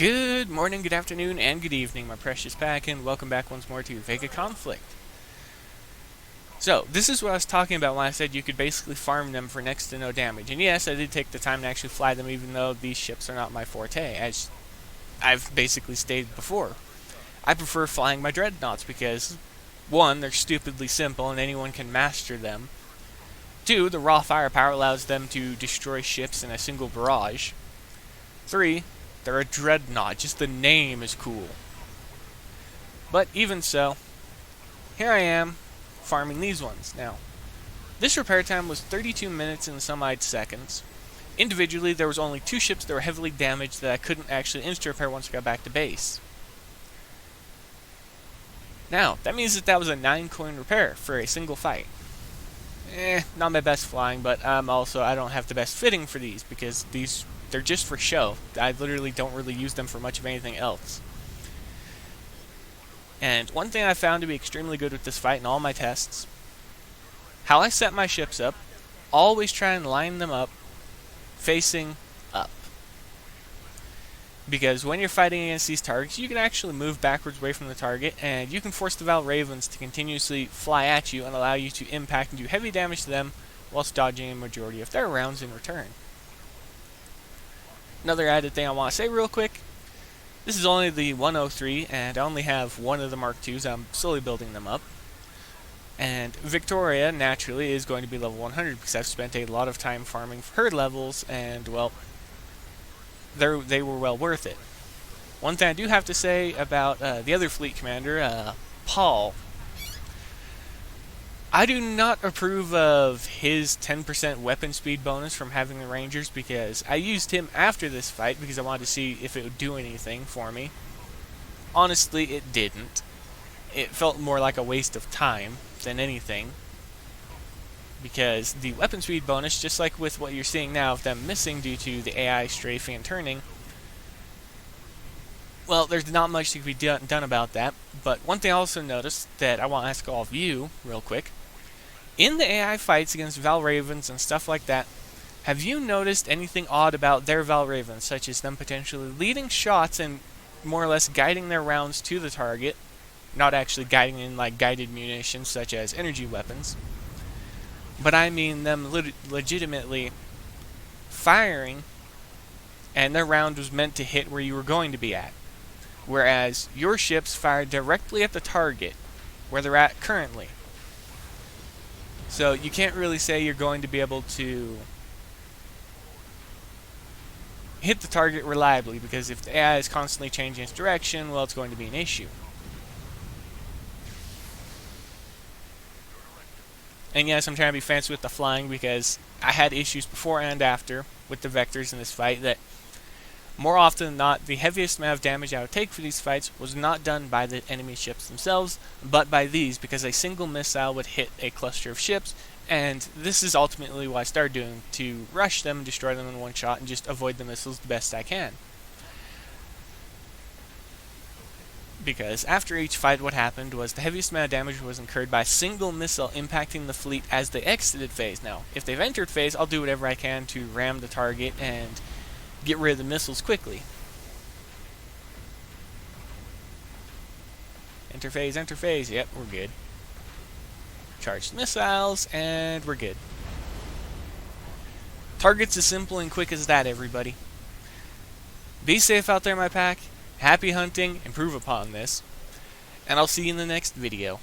Good morning, good afternoon, and good evening, my precious pack, and welcome back once more to VEGA Conflict. So, this is what I was talking about when I said you could basically farm them for next to no damage. And yes, I did take the time to actually fly them, even though these ships are not my forte, as I've basically stated before. I prefer flying my dreadnoughts because, one, they're stupidly simple and anyone can master them. Two, the raw firepower allows them to destroy ships in a single barrage. Three, they're a dreadnought, just the name is cool. But even so, here I am, farming these ones. Now, this repair time was 32 minutes and some odd seconds. Individually, there was only 2 ships that were heavily damaged that I couldn't actually insta-repair once I got back to base. Now, that means that was a 9-coin repair for a single fight. Not my best flying, but I don't have the best fitting for these, because they're just for show. I literally don't really use them for much of anything else. And one thing I found to be extremely good with this fight in all my tests, how I set my ships up, always try and line them up facing up. Because when you're fighting against these targets, you can actually move backwards away from the target, and you can force the Valravens to continuously fly at you and allow you to impact and do heavy damage to them whilst dodging a majority of their rounds in return. Another added thing I want to say real quick, this is only the 103, and I only have one of the Mark IIs. I'm slowly building them up. And Victoria, naturally, is going to be level 100, because I've spent a lot of time farming for her levels, and, well, they were well worth it. One thing I do have to say about the other fleet commander, Paul, I do not approve of his 10% weapon speed bonus from having the Rangers, because I used him after this fight because I wanted to see if it would do anything for me. Honestly, it didn't. It felt more like a waste of time than anything, because the weapon speed bonus, just like with what you're seeing now of them missing due to the AI strafing and turning, well, there's not much that can be done about that. But one thing I also noticed that I want to ask all of you real quick, in the AI fights against Valravens and stuff like that, have you noticed anything odd about their Valravens, such as them potentially leading shots and more or less guiding their rounds to the target, not actually guiding in like guided munitions such as energy weapons, but I mean them legitimately firing and their round was meant to hit where you were going to be at, whereas your ships fire directly at the target where they're at currently. So you can't really say you're going to be able to hit the target reliably, because if the AI is constantly changing its direction, well, it's going to be an issue. And yes, I'm trying to be fancy with the flying, because I had issues before and after with the vectors in this fight that more often than not, the heaviest amount of damage I would take for these fights was not done by the enemy ships themselves, but by these, because a single missile would hit a cluster of ships, and this is ultimately what I started doing, to rush them, destroy them in one shot, and just avoid the missiles the best I can. Because after each fight, what happened was the heaviest amount of damage was incurred by a single missile impacting the fleet as they exited phase. Now, if they've entered phase, I'll do whatever I can to ram the target and get rid of the missiles quickly. Enter phase, yep, we're good. Charge the missiles, and we're good. Target's as simple and quick as that, everybody. Be safe out there, my pack. Happy hunting, improve upon this, and I'll see you in the next video.